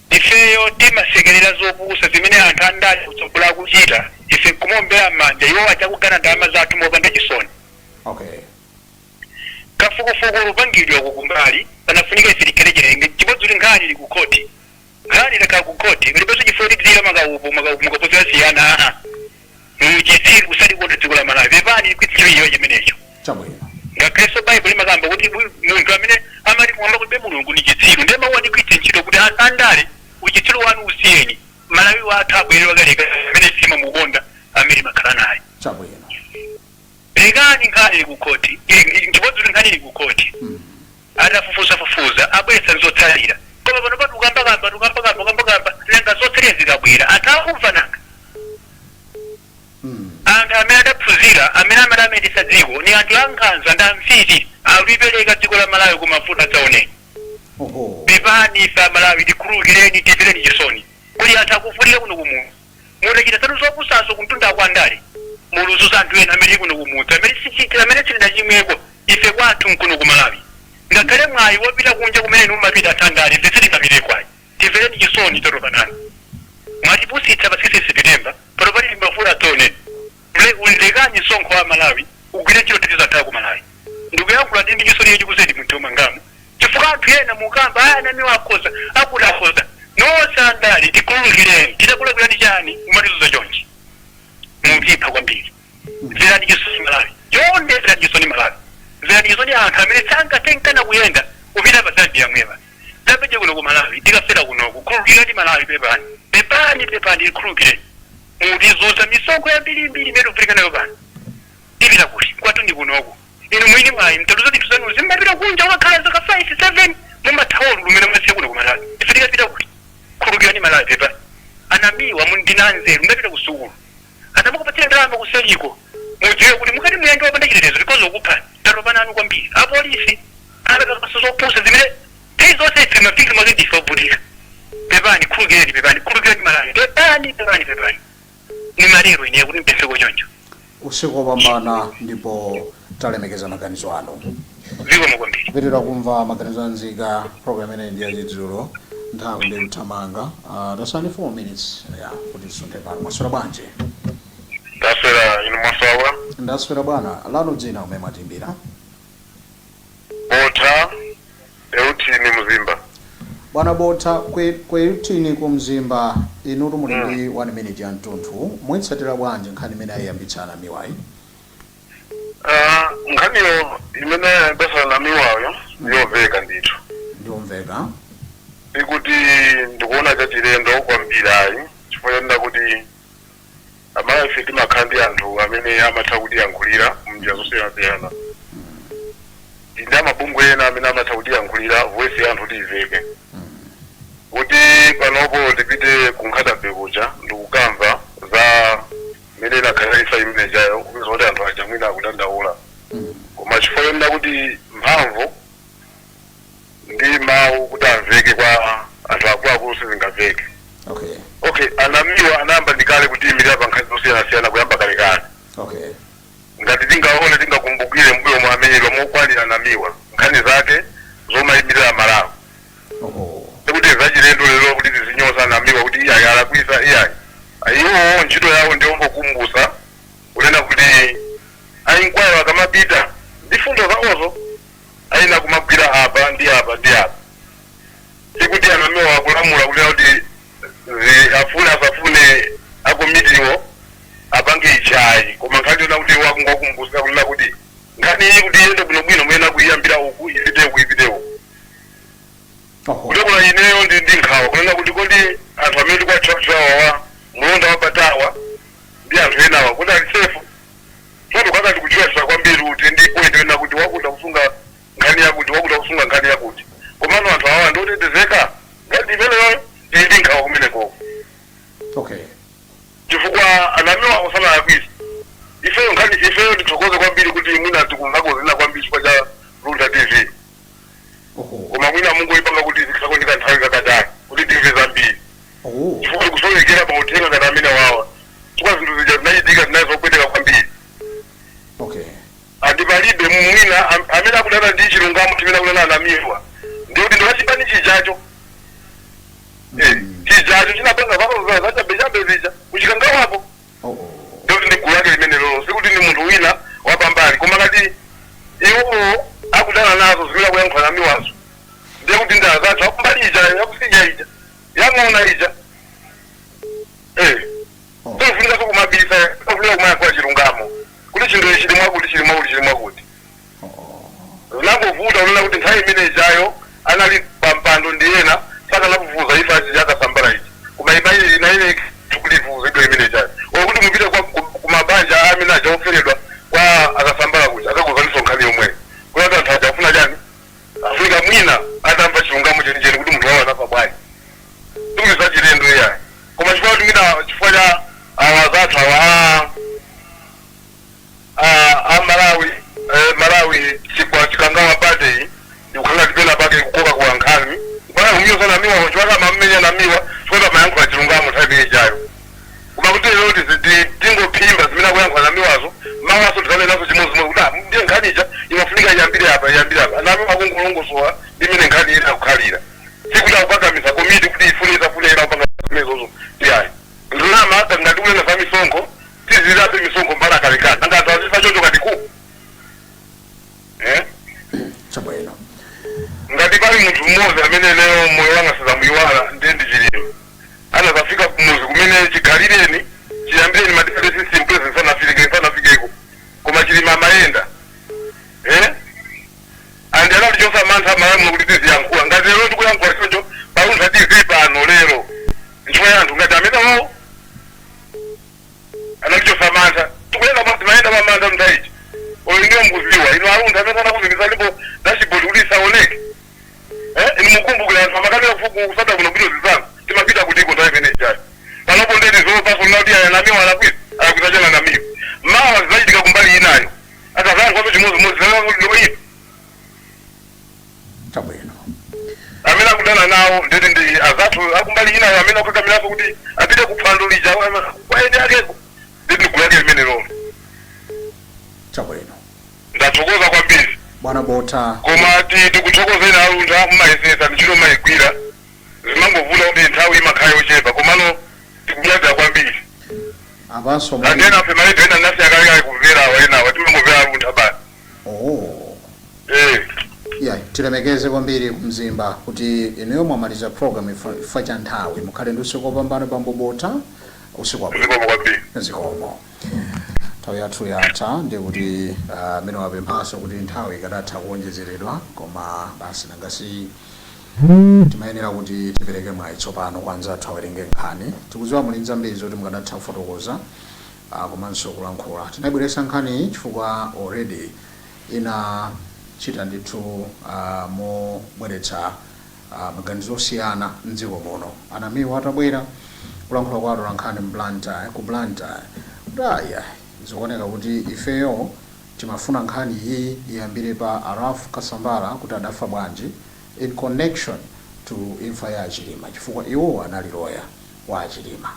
Ifeyo timasekerera zopusa zimene anthu andali kutsogola kuchita ife kumombera manja iwo achakugana ndalama zathu mopanda chisoni. Okay. Kafukufuku lupangidwa kukumbali panafunika ife likelekele chibodzi kuti nkhani ili kukoti. Nkhani ilakhala kukoti paliponso chifukwa tidira mukapozera siyana. Muchitsiru kusali kontra dziko la Malawi pepani kwitsiriyo chimenecho. Chabwino. Ngakreso Bible limakamba kuti munthu amene amali kuomba kuti mulungu ni chitsiru ndiye mawani kwitse ntchito kuti andale uchitsiru wanu usiyeni Malawi wathu abwerera kaleka amene sima mukonda amene makhala naye. Chabwino. Pekani nkhani ili kukoti chibodzi nkhani ili kukoti. Adafufuza abwesa nzotsalira koma pano patu ukambakamba lenga zotsalira zikabwera atakumva nanga. Anthu amene adaphunzira amene amadamendesa dziko ni anthu ankhanza ndi amfiti alipereka dziko la Malawi kumafuta dzaoneni. Pepani ife Malawi tikhululukireni titireni chisoni kuli anthu akufulira kuno kumungu mutachita zanu zopusaso kumtunda kwa andale uluzuza anthu ena amene kuno kumudzi amene sichitira amene chilina chimweko ife kwathu mkuno ku Malawi ngakhale mwayi wopita kunja kumene numapita athandali ife sitikapiteko tifere ndi chisoni tatopanani mwatipusitsa pa 6 Septemba pano pali mbafula tone ulekani sonkho wa Malawi ugwire ntchito tizatha ku Malawi ndikuyankhula ndi chisoni chikuzedi munthu mangamu chifukwa anthu ena mukamba anani wakoza akudakhoza nosandali tikulungireni titakulakwirani chani umatizuza chonchi mupipha kwambiri zerani chisoni Malawi chonde zerani chisoni Malawi zerani chisoni anthu amene sangatenkana kuyenda upita pa Zambia yamwepa tapeje kuno ku Malawi tikafera kunoku kulungirani Malawi pepani ikhulukire mutizuza misonkho yambirimbiri imene upirika nayo pano tipita kuti kwatu ndi kunoku inu mwini mwayi mtaluza zinthu zanu zimmapita kunja wakhala zaka 5-7 mumathaolo lumene mwasiya kuno ku Malawi ife tikapita kuti khulukirani Malawi pepani anamiwa mundinanzeru mumapita ku sukulu atamukupatsira ndalama kuseliko mudziwe kuti mukati muyenge wapanda chitetezo because okuphani tatopananu kwambiri apolisi alakapasa zopusa zimene tei zonse ife mapiki mwakendife ovutika pepani khulukirani Malawi pepani ni maliro ine kuti mpeseko choncho usiku wopambana ndipo talemekeza maganizo ano zikomo kwambiri kupitira kumva maganizo anzika program ine ndi yachidzulo nthawi ndi mthamanga tasani 4 minutes kuti tisunthe pano mwaswera bwanji ndaswera inu mwasawa ndaswera bwana lano dzina umene mwatimbira Botha Eutini Mzimba bwana Botha kweutini ku Mzimba inu muli ndi 1 minute ya mtunthu mwitsatira bwanji nkhani imene ayiyambitsana miwayi nkhaniyo imene besa na miwayo yomveka ndithu ndiomveka ikuti ndikuona chachilendo kwambirayi chifukwa kuti amayife timakhandi anthu amene amatha kuti yankhulira mnjira zosiyana-siyana ndi amabungwe ena amene amatha kuti yankhulira voice ya anthu tiyiveke kuti panopo tipite kunkhatabe kuja ndikukamva za mene inakhalisa imene jayo kupeza kuti anthu aja mwina akudandaula koma chifukwa kuti mphamvu ndi mawu kuti amveke kwa anthu akuluakulu sizingamveke okay anamiwa anayamba ndikale kutiyimirira pa nkhani zosiyana-siyana kuyamba kalekale ngati tingakumbukire mbuyo mwa amenyedwa mokwanira anamiwa nkhani zake zomayimirira Malawi kuti zachilendo lero kuti tizinyoza anamiwa kuti iyayi alakwisa iyayi iwo ntchito yawo ndiyombokumbusa kunena kuti ayinkwaya akamapita ndi fundo zawozo ayina kumagwira apa ndi apa sikuti anamiwa akulamula kunena kuti afune asafune akomitiwo apange ichayi koma nkhani yona kuti wakungakumbusa kunena kuti nkhani iyi kuti iyende bwinobwino mwena kuyiyambira uku ipitewo kutokula ineyo ndi nkhawa kunena kuti kodi anthu amene tikwatswawa mulonda wabatawa ndi anthu enawa kuti ali sefu soto kakati kuchiwasa kwambiri kuti ndi point ena kuti wakuda kusunga nkhani yakuti kusunga nkhani yakuti komano anthu awa ndiotetezeka ngati imeneyo ndi nkhawa kumeneko chifukwa anamiwa osana yakwisa ifeyo ndithokoze kwambiri kuti mwina tikumvakozina kwambiri chifukwa cha Lunda TV koma mwina Mungu ipanga kuti zikisakondeka nthawi kakatali kuti timve zambiri chifukwa tikusowekera pauthenga ngati amene wawa chifukwa zinthu zija zinachitika zinazopweteka kwambiri andipalibe mwina amene akudana ndi chilungamo chimene akunena anamiwa ndikuti ndikachipani chichacho chichacho chinapanga varoza zachabechabe zija kuchikangawapo ndikuti ndi gulu lake limene lolo sikuti ndi munthu wina wapambali koma kati iwo akudana nazo zimene akuyankhula anamiwazo ndiye kuti ndala zathu akumbali ija yakusija ija yang'ona ija kufunika kumabisa kufunika kumayankhula chilungamo kuti chinthu chili mwakuti nangovuta unena kuti nthawi imene ijayo anali pampando ndi ena zirape misongo mbala kalekana anga tazifa chocho katiku chabwino ngati pali munthu mmodzi amene lero moyo wanga sizamuyiwala ndendi chilimo anazafika kumuzi kumene chighalireni chiyambireni madikale system presence sanafikeko koma chilima amayenda andi anatichosa mantha malamulo kuti tiziyankhula ngati lero tikuyankhula choncho pauntha tizi pano lero nchifukwa ya anthu ngati amenewo anatichosa mantha tikuyenda pasi mayenda pamantha mnthawichi oyo ndiyo mkuziwa ino auntha amene anakuzingiza ndipo dashboard kuti isaoneke inu mukumbukira anthu amakanira kusada kuno bwino zizangu timapita kutiko nthawi imene ichayo panopo ndeti zopaso nauti ayanamiwa alakwisa alakwisa chana namiwa mawa zizachitika kumbali inayo atazankhwaso chimozimozi zalaipa chabwino amene akudana nawo ndeti ndi azathu akumbali inayo amene akukamiraso kuti apite kuphwando lija kwaene akeko ndeti ndigulu yake limene lolo chabwino ndathokoza kwambiri bwana Botha koma tikuthokozeni aluntha mmayesesa ndichito mayigwira zimangovula kuti nthawi imakhala yochepa komano tikunyadira kwambiri avanso andena afe mayetu ena nasi akalekale kumvera enawa timangomvera aluntha basi yeah, tilemekeze kwambiri kumzimba kuti ineyo mwamaliza program ifa cha nthawi mukhale ndi usiku wopambana bambo Botha usiku wabwino kwambiri zikomo nthawi yathu yatha ndi kuti amene wapemphaso kuti nthawi ikadatha kuonjezeredwa koma basi nangasi timayenera kuti tipereke mwayi tsopano kwanza athu awerenge nkhani tikudziwa muli zambiri zoti mukadatha kufotokoza komanso kulankhula tinabweresa nkhani chifukwa already ina chita ndithu mobweretsa maganizo osiyana mdziko muno anamiwa atabwera kulankhula kwa atola nkhani ku Blantyre kutaya zikuoneka kuti ifeyo timafuna nkhani iyi iyambire pa Araf Kasambala kuti adafa bwanji in connection to imfa ya Chilima chifukwa iwo anali lawyer wa Chilima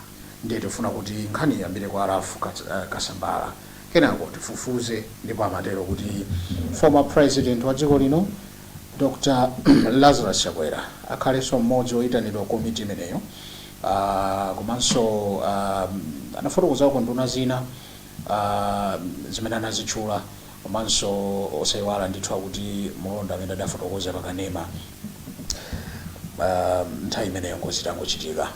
ndiye tifuna kuti nkhani iyambire kwa Araf Kasambala kenako tifufuze ndipo amatero kuti former president wa dziko lino Dr. Lazarus Chakwera akhalenso mmodzi oyitanidwa komiti imeneyo komanso anafotokoza kwa nduna zina zimene anazitchula komanso osayiwala ndithu kuti mulonda amene adafotokoza pakanema nthawi imeneyo ngozi tangochitika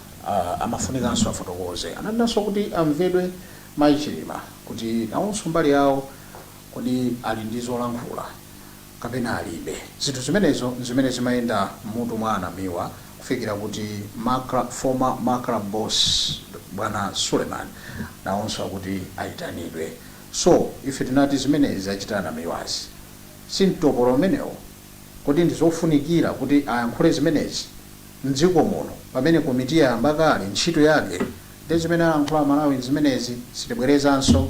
amafunikanso afotokoze ananenanso kuti amvedwe mayi Chilima kuti nawonso mbali yawo kuti ali ndi zolankhula kapena alibe zinthu zimenezo zimene zimayenda mutu mwa anamiwa kufikira kuti former Makra boss bwana Suleiman nawonso akuti ayitanidwe so ife tinati zimenezi achita anamiwazi sintopolo umenewo kuti ndizofunikira kuti ayankhule zimenezi mdziko muno pamene komiti yayamba kale ntchito yake ndi zimene ayankhula Malawi zimenezi sitibwerezanso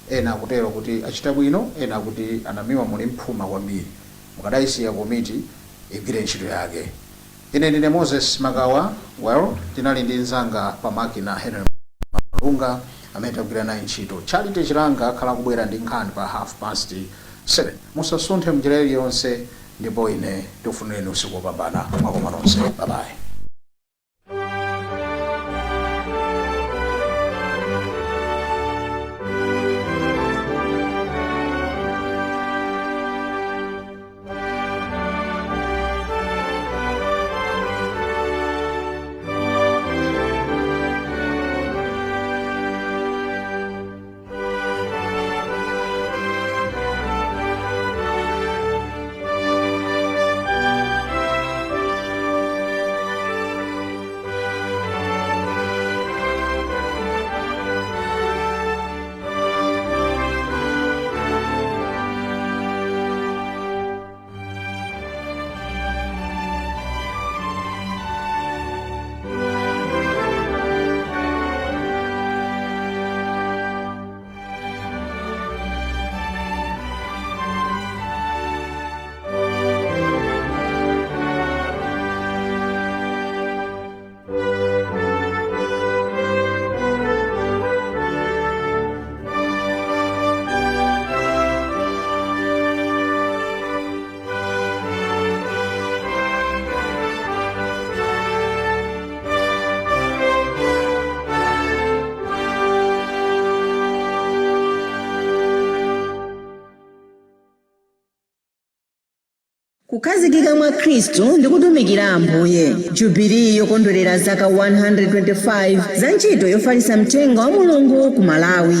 ena akutero kuti achita bwino ena kuti anamiwa muli mphuma kwambiri mukadayisiya komiti igwire ntchito yake ine ndine Moses Magawa tinali ndi nzanga pa makina Henry Malunga amene tagwira naye ntchito Charity Chilanga akhala kubwera ndi nkhani pa 7:30 musasunthe mnjira iliyonse ndipo ine tikufunireni usiku wopambana mwakoma nonse bye bye. Kukhazikika mwa Khristu ndi kutumikira Ambuye. Jubilee yokondwerera zaka 125 za ntchito yofalitsa mthenga wa Mulungu ku Malawi.